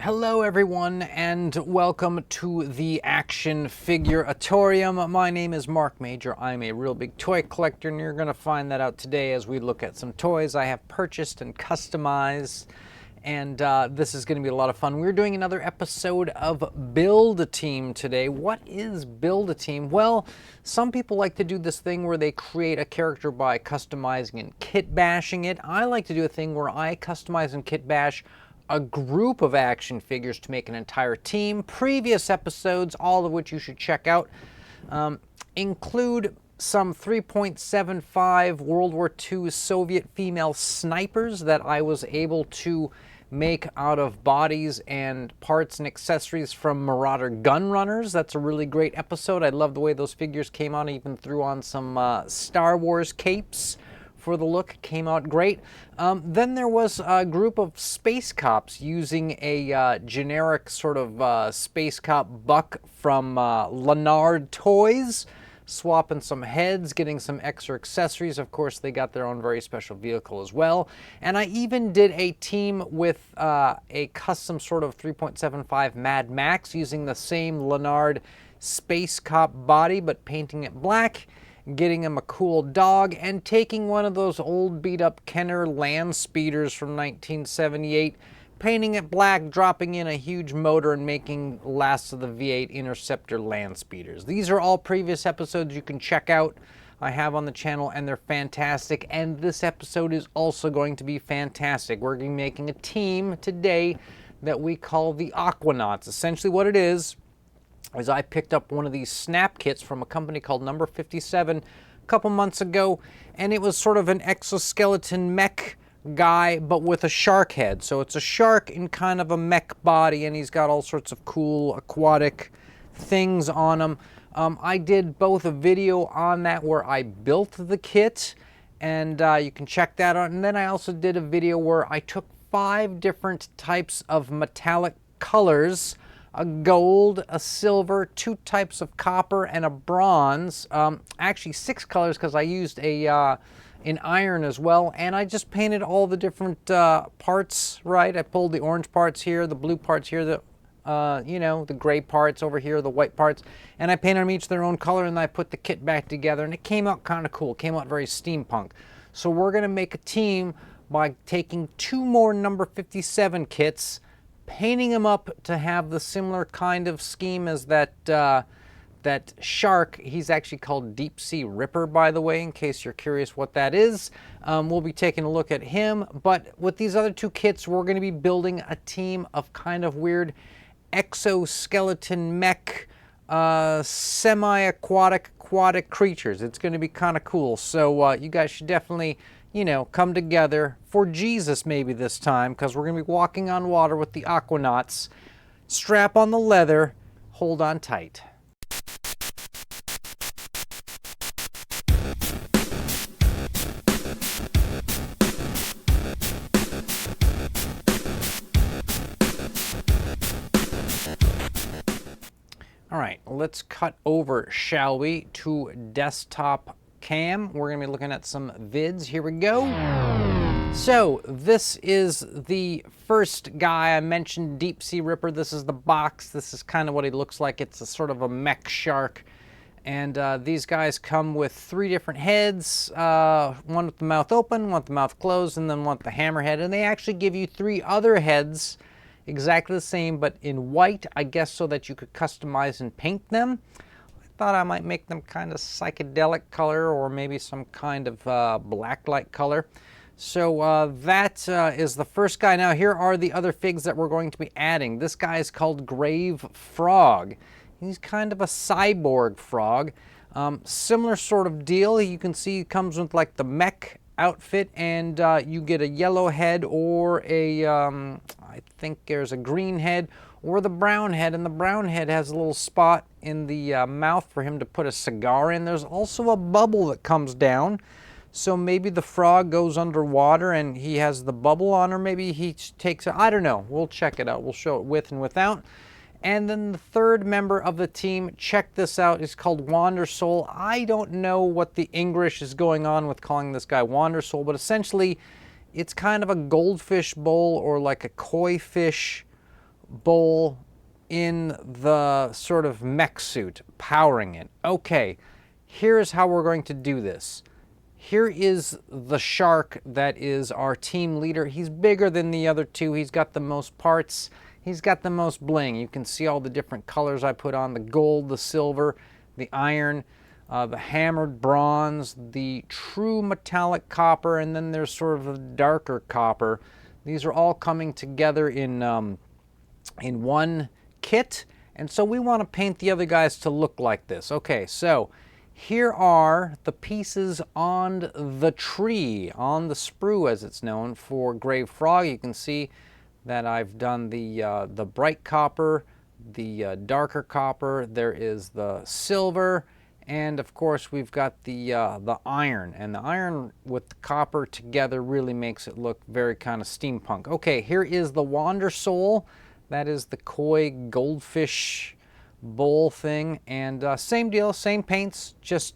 Hello everyone and welcome to the Action Figure-atorium. My name is Mark Major. I'm a real big toy collector and you're going to find that out today as we look at some toys I have purchased and customized. And this is going to be a lot of fun. We're doing another episode of Build-A-Team today. What is Build-A-Team? Well, some people like to do this thing where they create a character by customizing and kit bashing it. I like to do a thing where I customize and kit bash a group of action figures to make an entire team. Previous episodes, all of which you should check out, include some 3.75 World War II Soviet female snipers that I was able to make out of bodies and parts and accessories from Marauder gun runners. That's a really great episode. I love the way those figures came out. I even threw on some Star Wars capes for the look. Came out great. Then there was a group of space cops using a generic sort of space cop buck from Leonard Toys, swapping some heads, getting some extra accessories. Of course, they got their own very special vehicle as well. And I even did a team with a custom sort of 3.75 Mad Max using the same Leonard space cop body, but painting it black, getting him a cool dog, and taking one of those old beat-up Kenner land speeders from 1978, painting it black, dropping in a huge motor, and making last of the V8 Interceptor land speeders. These are all previous episodes you can check out. I have on the channel, and they're fantastic, and this episode is also going to be fantastic. We're going to be making a team today that we call the Aquanauts. Essentially what it is I picked up one of these snap kits from a company called Number 57 a couple months ago, and it was sort of an exoskeleton mech guy, but with a shark head. So it's a shark in kind of a mech body, and he's got all sorts of cool aquatic things on him. I did both a video on that where I built the kit, and you can check that out. And then I also did a video where I took 5 different types of metallic colors, a gold, a silver, 2 types of copper, and a bronze. Actually 6 colors because I used an iron as well, and I just painted all the different parts, right? I pulled the orange parts here, the blue parts here, the the gray parts over here, the white parts, and I painted them each their own color, and I put the kit back together, and it came out kind of cool. It came out very steampunk. So we're going to make a team by taking 2 more Number 57 kits, painting them up to have the similar kind of scheme as that that shark. He's actually called Deep Sea Ripper, by the way, in case you're curious what that is. We'll be taking a look at him, but with these other 2 kits, we're going to be building a team of kind of weird exoskeleton mech, semi-aquatic, aquatic creatures. It's going to be kind of cool. So you guys should definitely, come together for Jesus maybe this time, because we're going to be walking on water with the Aquanauts. Strap on the leather, hold on tight. All right, let's cut over, shall we, to desktop cam. We're going to be looking at some vids. Here we go. So this is the first guy I mentioned, Deep Sea Ripper. This is the box. This is kind of what he looks like. It's a sort of a mech shark. And these guys come with 3 different heads, one with the mouth open, one with the mouth closed, and then one with the hammerhead. And they actually give you 3 other heads, exactly the same, but in white, I guess, so that you could customize and paint them. I thought I might make them kind of psychedelic color, or maybe some kind of blacklight color. So that is the first guy. Now here are the other figs that we're going to be adding. This guy is called Grave Frog. He's kind of a cyborg frog. Similar sort of deal. You can see he comes with like the mech outfit, and you get a yellow head, or a I think there's a green head, or the brown head, and the brown head has a little spot in the mouth for him to put a cigar in. There's also a bubble that comes down, so maybe the frog goes underwater and he has the bubble on, or maybe he takes it, I don't know. We'll check it out. We'll show it with and without. And then the third member of the team, check this out, is called Wander Soul. I don't know what the English is going on with calling this guy Wander Soul, but essentially it's kind of a goldfish bowl or like a koi fish bowl in the sort of mech suit, powering it. Okay, here's how we're going to do this. Here is the shark that is our team leader. He's bigger than the other two. He's got the most parts. He's got the most bling. You can see all the different colors I put on: the gold, the silver, the iron, the hammered bronze, the true metallic copper, and then there's sort of a darker copper. These are all coming together in one kit, and so we want to paint the other guys to look like this. Okay, so here are the pieces on the tree, on the sprue as it's known, for Grave Frog. You can see that I've done the bright copper, the darker copper, there is the silver, and of course we've got the iron. And the iron with the copper together really makes it look very kind of steampunk. Okay, here is the Wander Soul. That is the koi goldfish bowl thing, and same deal, same paints. Just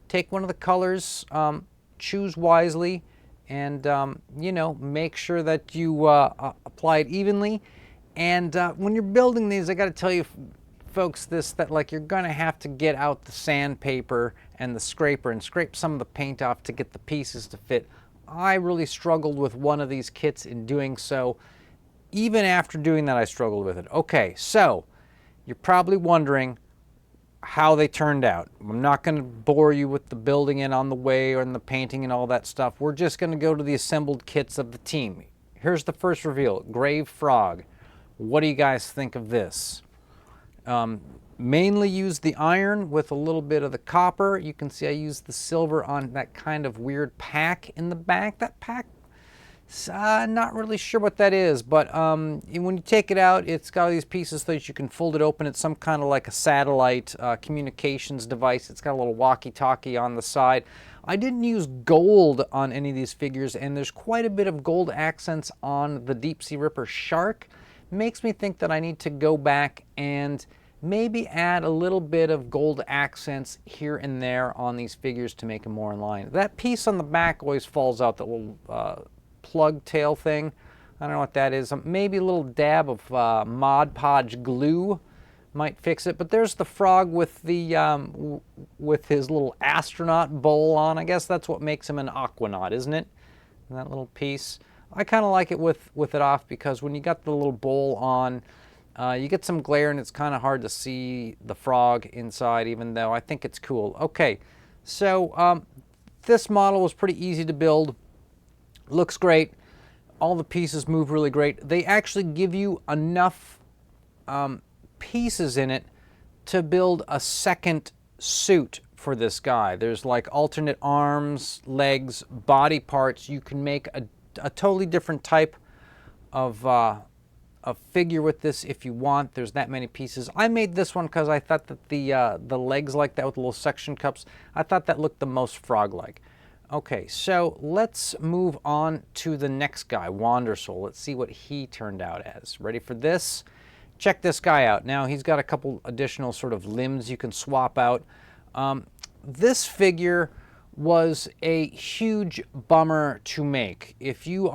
take one of the colors, choose wisely, and you know, make sure that you apply it evenly. And when you're building these, I got to tell you folks this, that like you're gonna have to get out the sandpaper and the scraper and scrape some of the paint off to get the pieces to fit. I really struggled with one of these kits in doing so. Even after doing that, I struggled with it. Okay, so you're probably wondering how they turned out. I'm not going to bore you with the building it on the way or in the painting and all that stuff. We're just going to go to the assembled kits of the team. Here's the first reveal, Grave Frog. What do you guys think of this? Mainly used the iron with a little bit of the copper. You can see I used the silver on that kind of weird pack in the back. That pack, not really sure what that is, but when you take it out, it's got all these pieces so that you can fold it open. It's some kind of like a satellite communications device. It's got a little walkie-talkie on the side. I didn't use gold on any of these figures, and there's quite a bit of gold accents on the Deep Sea Ripper shark. Makes me think that I need to go back and maybe add a little bit of gold accents here and there on these figures to make them more in line. That piece on the back always falls out, that little plug tail thing. I don't know what that is. Maybe a little dab of Mod Podge glue might fix it. But there's the frog with the with his little astronaut bowl on. I guess that's what makes him an aquanaut, isn't it? That little piece. I kind of like it with it off, because when you got the little bowl on, you get some glare and it's kind of hard to see the frog inside, even though I think it's cool. Okay, so this model was pretty easy to build. Looks great. All the pieces move really great. They actually give you enough pieces in it to build a second suit for this guy. There's like alternate arms, legs, body parts. You can make a totally different type of figure with this if you want. There's that many pieces. I made this one because I thought that the legs like that with the little suction cups, I thought that looked the most frog-like. Okay, so let's move on to the next guy, Wander Soul. Let's see what he turned out as. Ready for this? Check this guy out. Now, he's got a couple additional sort of limbs you can swap out. This figure was a huge bummer to make. If you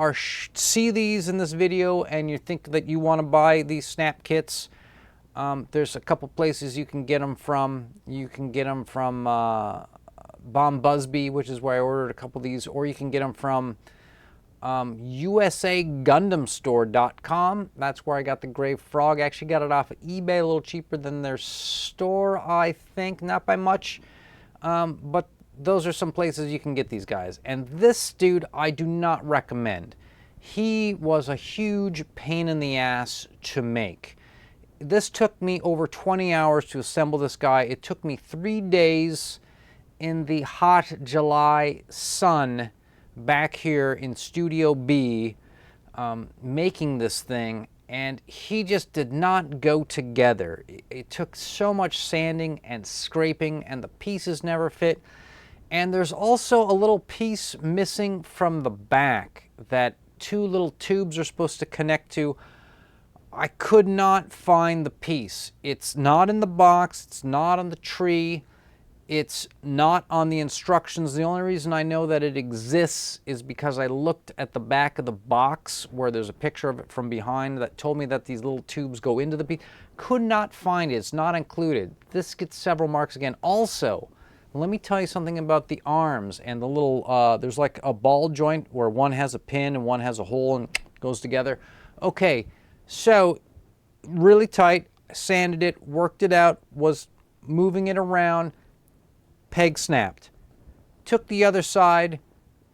see these in this video and you think that you want to buy these snap kits, there's a couple places you can get them from. You can get them from Bomb Busby, which is where I ordered a couple of these, or you can get them from usagundamstore.com. That's where I got the Grave Frog. I actually got it off of eBay, a little cheaper than their store, I think, not by much, but those are some places you can get these guys. And this dude I do not recommend. He was a huge pain in the ass to make. This took me over 20 hours to assemble this guy. It took me 3 days in the hot July sun back here in Studio B, making this thing, and he just did not go together. It took so much sanding and scraping, and the pieces never fit. And there's also a little piece missing from the back that 2 little tubes are supposed to connect to. I could not find the piece. It's not in the box, it's not on the tree. It's not on the instructions. The only reason I know that it exists is because I looked at the back of the box where there's a picture of it from behind that told me that these little tubes go into the piece. Could not find it. It's not included. This gets several marks again. Also, let me tell you something about the arms and the little, there's like a ball joint where one has a pin and one has a hole and goes together. Okay, so really tight, sanded it, worked it out, was moving it around, peg snapped. Took the other side,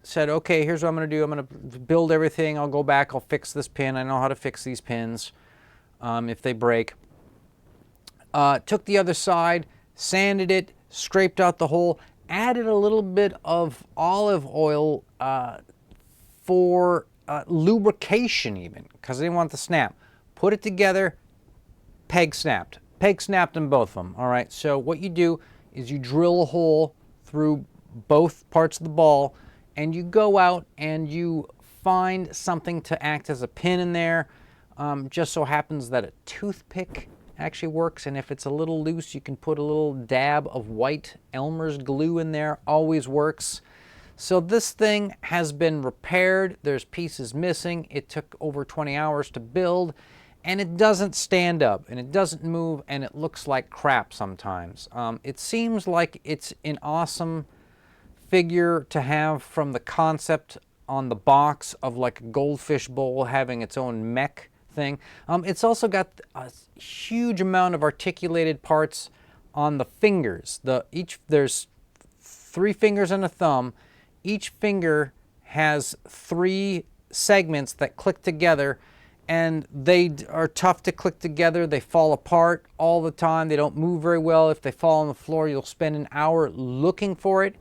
said, okay, here's what I'm going to do. I'm going to build everything. I'll go back. I'll fix this pin. I know how to fix these pins if they break. Took the other side, sanded it, scraped out the hole, added a little bit of olive oil for lubrication even, because I didn't want the snap. Put it together, peg snapped. Peg snapped in both of them. All right, so what you do is you drill a hole through both parts of the ball, and you go out and you find something to act as a pin in there. Just so happens that a toothpick actually works, and if it's a little loose, you can put a little dab of white Elmer's glue in there. Always works. So this thing has been repaired. There's pieces missing. It took over 20 hours to build, and it doesn't stand up, and it doesn't move, and it looks like crap sometimes. It seems like it's an awesome figure to have from the concept on the box of like a goldfish bowl having its own mech thing. It's also got a huge amount of articulated parts on the fingers. There's 3 fingers and a thumb. Each finger has 3 segments that click together, and they are tough to click together. They fall apart all the time. They don't move very well. If they fall on the floor, you'll spend an hour looking for it.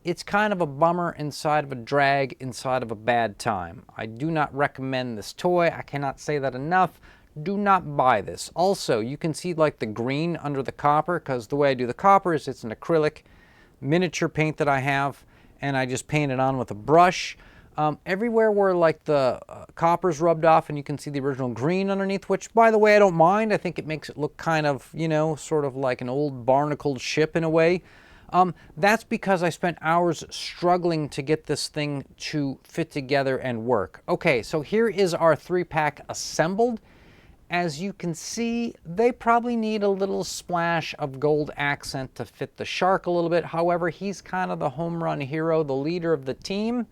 It's kind of a bummer inside of a drag, inside of a bad time. I do not recommend this toy. I cannot say that enough. Do not buy this. Also, you can see like the green under the copper, because the way I do the copper is it's an acrylic miniature paint that I have, and I just paint it on with a brush. Everywhere where like the copper's rubbed off and you can see the original green underneath, which by the way I don't mind. I think it makes it look kind of, you know, sort of like an old barnacled ship in a way. That's because I spent hours struggling to get this thing to fit together and work. Okay, so here is our 3-pack assembled. As you can see, they probably need a little splash of gold accent to fit the shark a little bit. However, he's kind of the home run hero, the leader of the team.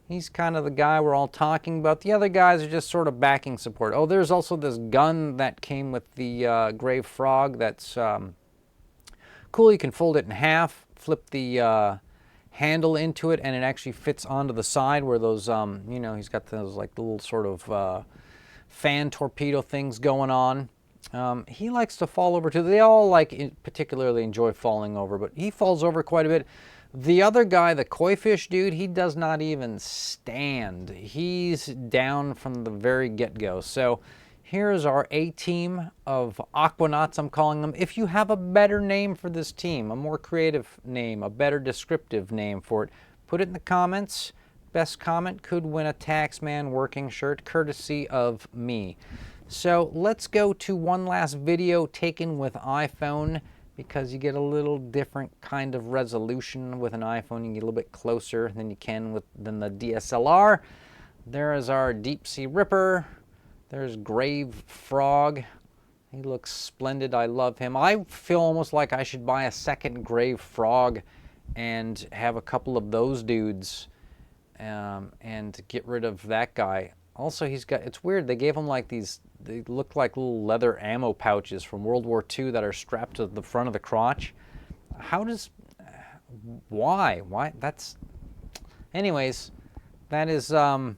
He's kind of the guy we're all talking about. The other guys are just sort of backing support. Oh, there's also this gun that came with the Grave Frog that's cool. You can fold it in half, flip the handle into it, and it actually fits onto the side where those, you know, he's got those like little sort of fan torpedo things going on. He likes to fall over too. They all particularly enjoy falling over, but he falls over quite a bit. The other guy, the koi fish dude, he does not even stand. He's down from the very get-go. So here's our A-team of Aquanauts, I'm calling them. If you have a better name for this team, a more creative name, a better descriptive name for it, put it in the comments. Best comment could win a Taxman working shirt, courtesy of me. So let's go to one last video taken with iPhone, because you get a little different kind of resolution with an iPhone. You get a little bit closer than you can than the DSLR. There is our deep sea ripper. There's Grave Frog. He looks splendid. I love him. I feel almost like I should buy a second Grave Frog and have a couple of those dudes and get rid of that guy. Also, he's got, it's weird, they gave him like these, they look like little leather ammo pouches from World War II that are strapped to the front of the crotch. How does, why, that's, anyways, that is the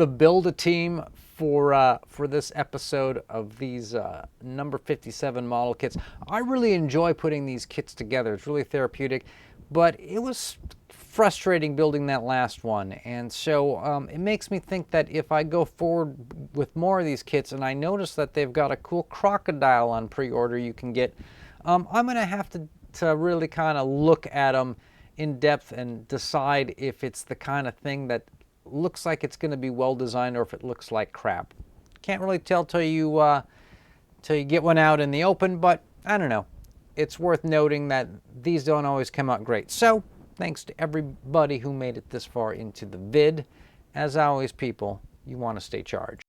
Build-A-Team for this episode of these number 57 model kits. I really enjoy putting these kits together. It's really therapeutic, but it was frustrating building that last one, and so it makes me think that if I go forward with more of these kits and I notice that they've got a cool crocodile on pre-order you can get, I'm gonna have to really kind of look at them in depth and decide if it's the kind of thing that looks like it's going to be well designed or if it looks like crap. Can't really tell till you get one out in the open, but I don't know. it's worth noting that these don't always come out great. So, thanks to everybody who made it this far into the vid. As always, people, you want to stay charged.